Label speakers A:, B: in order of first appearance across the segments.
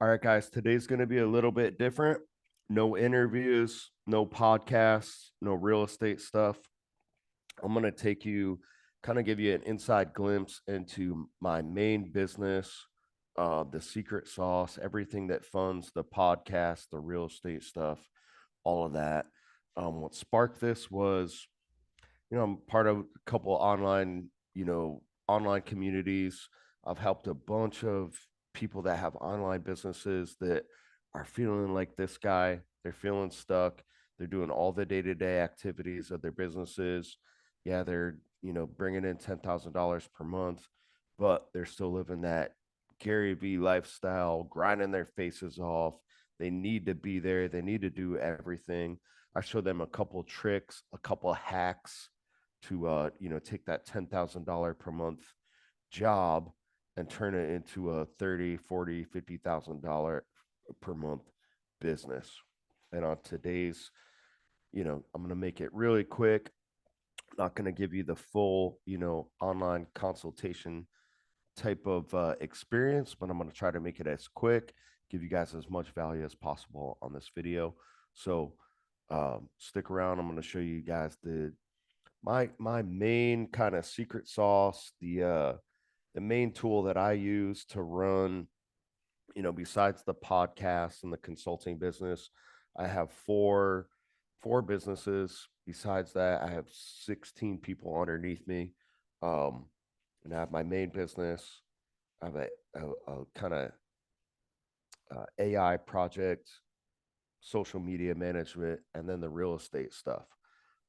A: All right, guys, today's going to be a little bit different. No interviews, no podcasts, no real estate stuff. I'm going to take you, kind of give you an inside glimpse into my main business, the secret sauce, everything that funds the podcast, the real estate stuff, all of that. What sparked this was, I'm part of a couple online, online communities. I've helped a bunch of people that have online businesses that are feeling like this guy. They're feeling stuck. They're doing all the day-to-day activities of their businesses. Yeah, they're, bringing in $10,000 per month, but they're still living that Gary V lifestyle, grinding their faces off. They need to be there. They need to do everything. I show them a couple tricks, a couple hacks to take that $10,000 per month job and turn it into a 30, 40, $50,000 per month business. And on today's, I'm going to make it really quick. Not going to give you the full, online consultation type of experience, but I'm going to try to make it as quick, give you guys as much value as possible on this video. So stick around. I'm going to show you guys my main kind of secret sauce, the main tool that I use to run, besides the podcast and the consulting business. I have four businesses. Besides that, I have 16 people underneath me. Um, and I have my main business. I have a kind of AI project, social media management, and then the real estate stuff.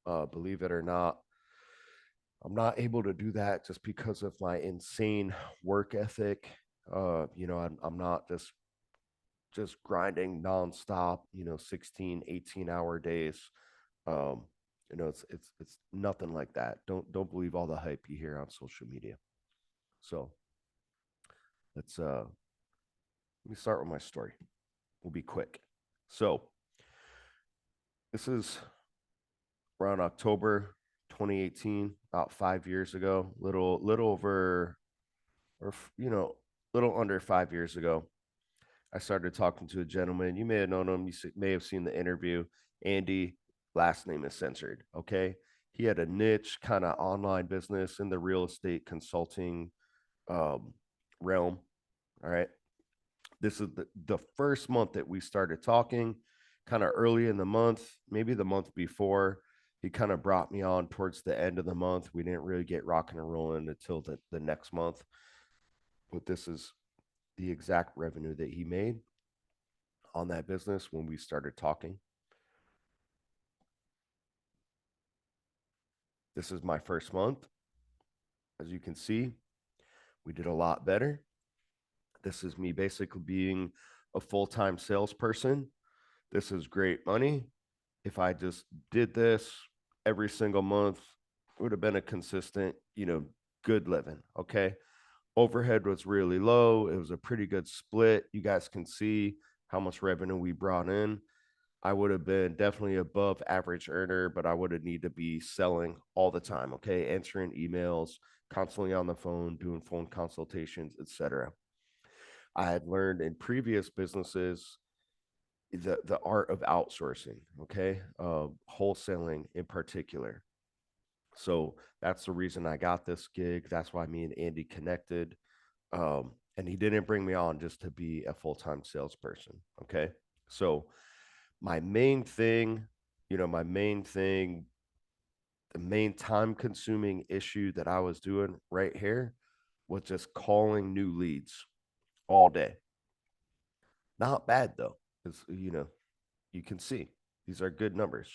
A: Believe it or not, I'm not able to do that just because of my insane work ethic. I'm not just grinding nonstop, 16, 18-hour days. Um, it's nothing like that. Don't believe all the hype you hear on social media. So let me start with my story. We'll be quick. So this is around October 2018, about 5 years ago, little over, or little under 5 years ago. I started talking to a gentleman. You may have known him. You may have seen the interview. Andy, last name is censored. Okay. He had a niche kind of online business in the real estate consulting um, realm. All right. This is the first month that we started talking, kind of early in the month, maybe the month before. He kind of brought me on towards the end of the month. We didn't really get rocking and rolling until the next month. But this is the exact revenue that he made on that business when we started talking. This is my first month. As you can see, we did a lot better. This is me basically being a full time salesperson. This is great money. If I just did this every single month, it would have been a consistent, good living. Okay. Overhead was really low. It was a pretty good split. You guys can see how much revenue we brought in. I would have been definitely above average earner, but I would have need to be selling all the time. Okay, answering emails, constantly on the phone, doing phone consultations, etc. I had learned in previous businesses the art of outsourcing. Okay, wholesaling in particular. So that's the reason I got this gig. That's why me and Andy connected. And he didn't bring me on just to be a full time salesperson. Okay, so my main thing, my main thing, the main time consuming issue that I was doing right here was just calling new leads all day. Not bad though. It's, you can see these are good numbers.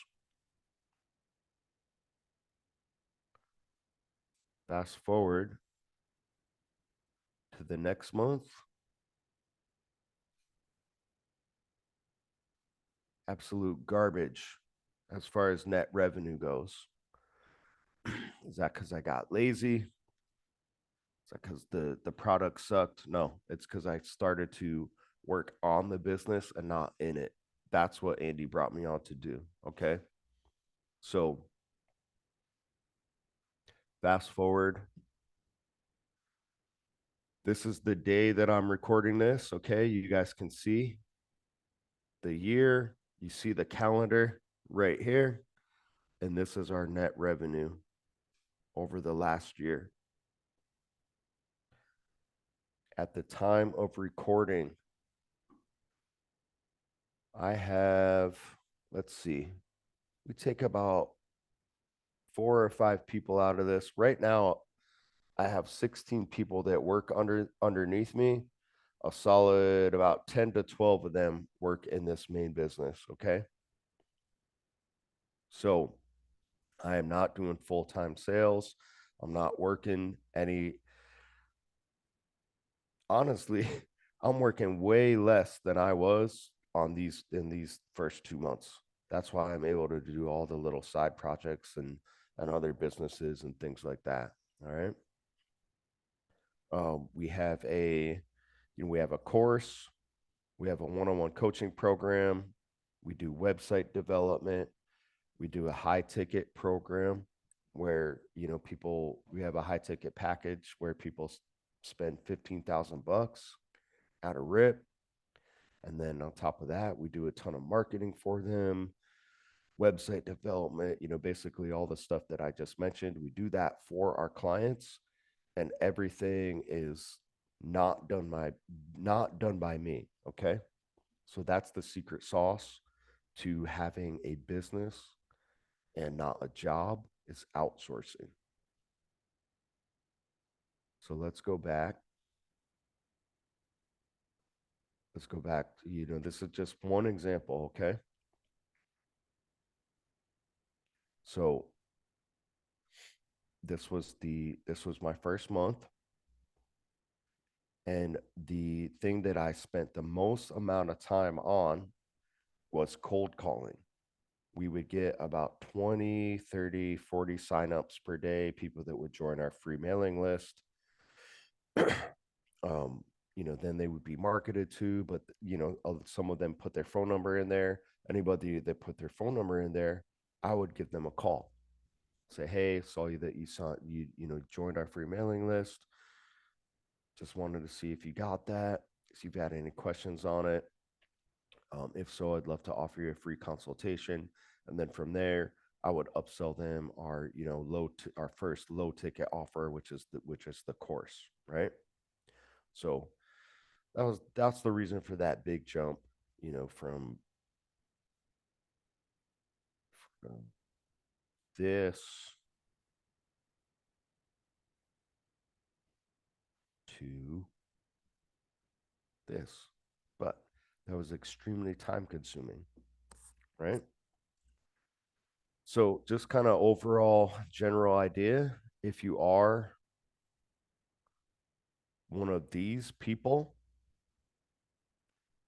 A: Fast forward to the next month, absolute garbage as far as net revenue goes. Is that because I got lazy? Is that because the product sucked? No, it's because I started to work on the business and not in it. That's what Andy brought me on to do. Okay. So fast forward This is the day that I'm recording this. Okay. You guys can see the year, you see the calendar right here. And this is our net revenue over the last year. At the time of recording, I have, let's see, we take about 4 or 5 people out of this. Right now, I have 16 people that work underneath me. A solid about 10 to 12 of them work in this main business. Okay. So I am not doing full time sales. I'm not working any, honestly, I'm working way less than I was on these in these first 2 months. That's why I'm able to do all the little side projects and other businesses and things like that. All right. We have a, we have a course. We have a one-on-one coaching program. We do website development. We do a high ticket program where, people, we have a high ticket package where people spend 15,000 bucks at a rip. And then on top of that, we do a ton of marketing for them, website development, basically all the stuff that I just mentioned. We do that for our clients, and everything is not done by me. Okay. So that's the secret sauce to having a business and not a job, is outsourcing. So let's go back. Let's go back. This is just one example. Okay. So this was my first month. And the thing that I spent the most amount of time on was cold calling. We would get about 20, 30, 40 signups per day, people that would join our free mailing list. Then they would be marketed to, but some of them put their phone number in there. Anybody that put their phone number in there, I would give them a call. Say, hey, saw you that you saw joined our free mailing list. Just wanted to see if you got that, see if you had any questions on it. If so, I'd love to offer you a free consultation. And then from there, I would upsell them our, our first low ticket offer, which is the course, right? So that's the reason for that big jump, from this to this. But that was extremely time consuming, right? So just kind of overall general idea. If you are one of these people,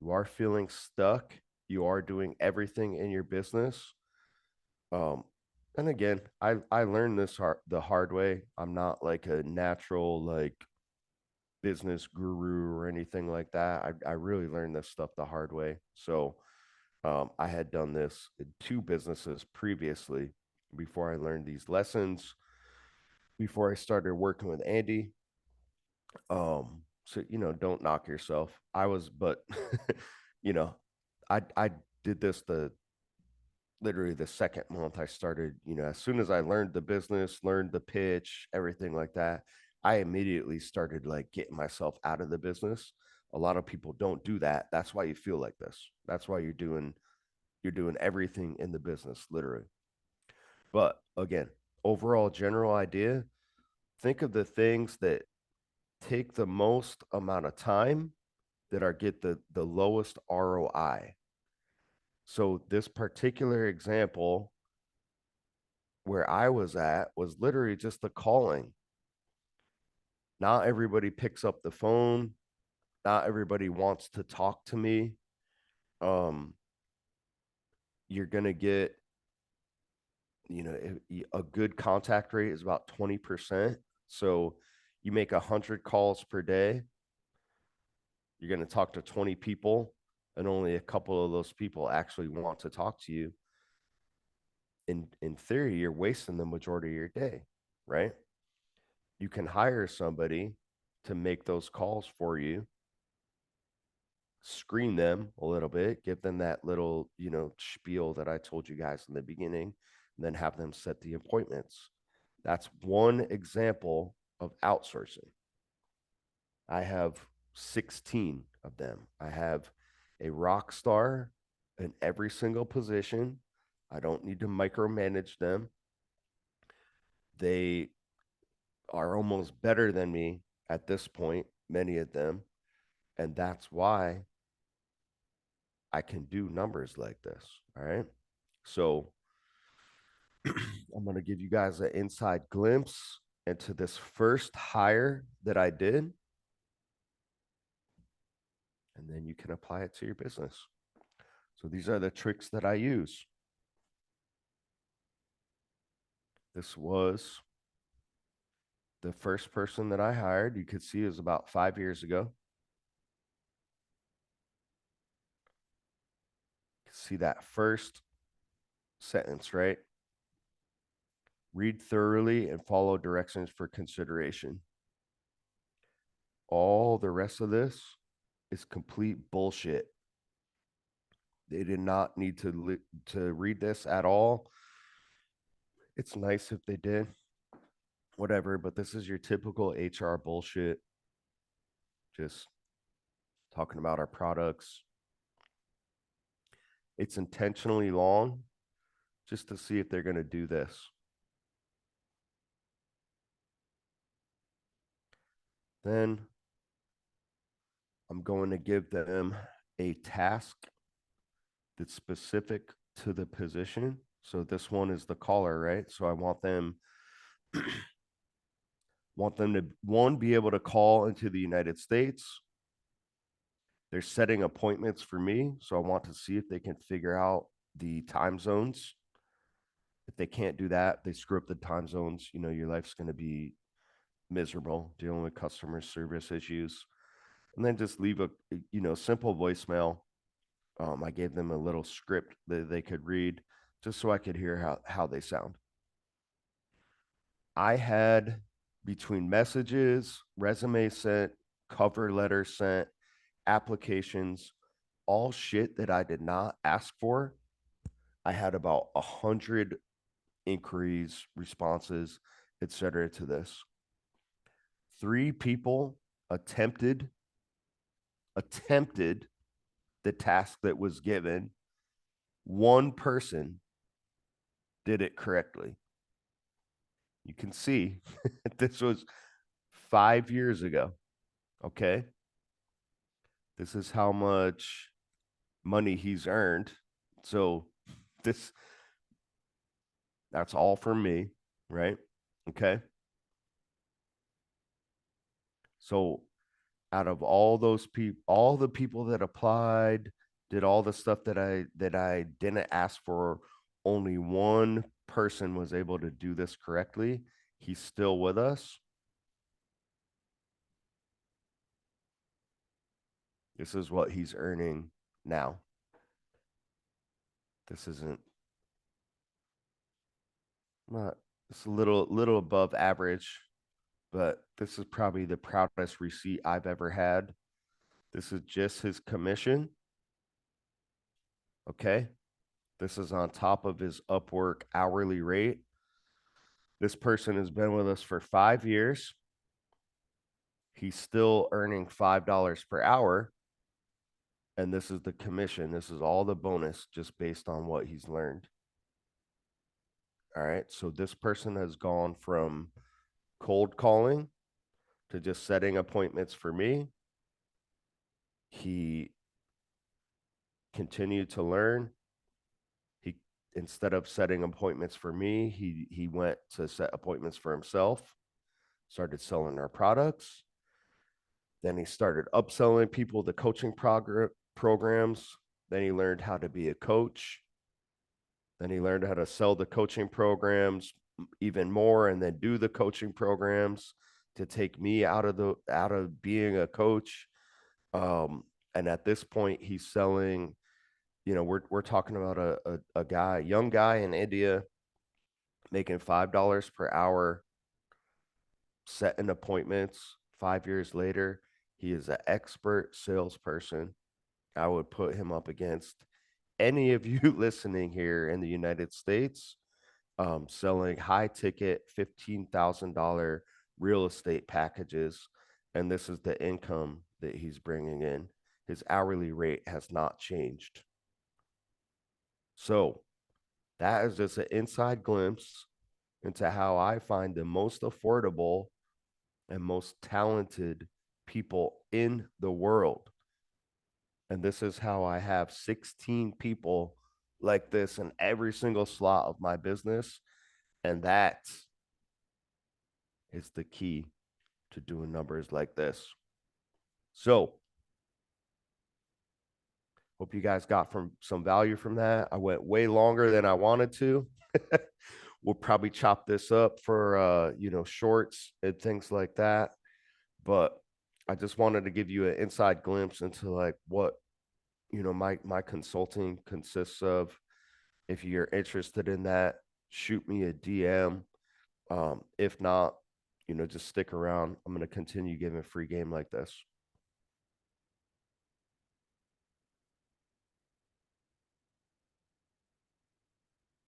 A: you are feeling stuck, you are doing everything in your business. Um, and again, I learned this the hard way. I'm not like a natural like business guru or anything like that. I really learned this stuff the hard way. So I had done this in 2 businesses previously before I learned these lessons, before I started working with Andy. So don't knock yourself. I was, but you know, I did this the literally the second month I started. As soon as I learned the business, learned the pitch, everything like that, I immediately started like getting myself out of the business. A lot of people don't do that. That's why you feel like this. That's why you're doing everything in the business, literally. But again, overall general idea, think of the things that take the most amount of time that are get the lowest ROI. So this particular example where I was at was literally just the calling. Not everybody picks up the phone. Not everybody wants to talk to me. Um, you're gonna get, a good contact rate is about 20%. So you make 100 calls per day. You're gonna talk to 20 people, and only a couple of those people actually want to talk to you. In theory, you're wasting the majority of your day, right? You can hire somebody to make those calls for you, screen them a little bit, give them that little, spiel that I told you guys in the beginning, and then have them set the appointments. That's one example of outsourcing. I have 16 of them. I have a rock star in every single position. I don't need to micromanage them. They are almost better than me at this point, many of them. And that's why I can do numbers like this. All right. So I'm going to give you guys an inside glimpse into this first hire that I did. And then you can apply it to your business. So these are the tricks that I use. This was the first person that I hired. You could see it was about 5 years ago. You can see that first sentence, right? Read thoroughly and follow directions for consideration. All the rest of this is complete bullshit. They did not need to read this at all. It's nice if they did, whatever, but this is your typical HR bullshit. Just talking about our products. It's intentionally long just to see if they're going to do this. Then I'm going to give them a task that's specific to the position. So this one is the caller, right? So I want them to one, be able to call into the United States. They're setting appointments for me, so I want to see if they can figure out the time zones. If they can't do that, they screw up the time zones. Your life's going to be miserable dealing with customer service issues. And then just leave a simple voicemail. I gave them a little script that they could read just so I could hear how they sound. I had, between messages, resume sent, cover letter sent, applications, all shit that I did not ask for, I had about 100 inquiries, responses, etc. to this. 3 people attempted the task that was given. 1 person did it correctly. You can see this was 5 years ago. Okay. This is how much money he's earned. So that's all for me, right? Okay. So out of all those people, all the people that applied, did all the stuff that I didn't ask for, only 1 person was able to do this correctly. He's still with us. This is what he's earning now. This isn't not it's a little above average, but this is probably the proudest receipt I've ever had. This is just his commission. Okay. This is on top of his Upwork hourly rate. This person has been with us for 5 years. He's still earning $5 per hour. And this is the commission. This is all the bonus just based on what he's learned. All right. So this person has gone from cold calling to just setting appointments for me. He continued to learn. He, instead of setting appointments for me, he went to set appointments for himself, started selling our products. Then he started upselling people the coaching programs. Then he learned how to be a coach. Then he learned how to sell the coaching programs even more, and then do the coaching programs to take me out of being a coach. And at this point, he's selling. We're talking about a young guy in India, making $5 per hour, setting appointments, 5 years later, he is an expert salesperson. I would put him up against any of you listening here in the United States, selling high ticket $15,000 real estate packages. And this is the income that he's bringing in. His hourly rate has not changed. So that is just an inside glimpse into how I find the most affordable and most talented people in the world. And this is how I have 16 people like this in every single slot of my business. And that is the key to doing numbers like this. So, hope you guys got some value from that. I went way longer than I wanted to. We'll probably chop this up for shorts and things like that. But I just wanted to give you an inside glimpse into like what my consulting consists of. If you're interested in that, shoot me a DM. If not, just stick around. I'm going to continue giving free game like this.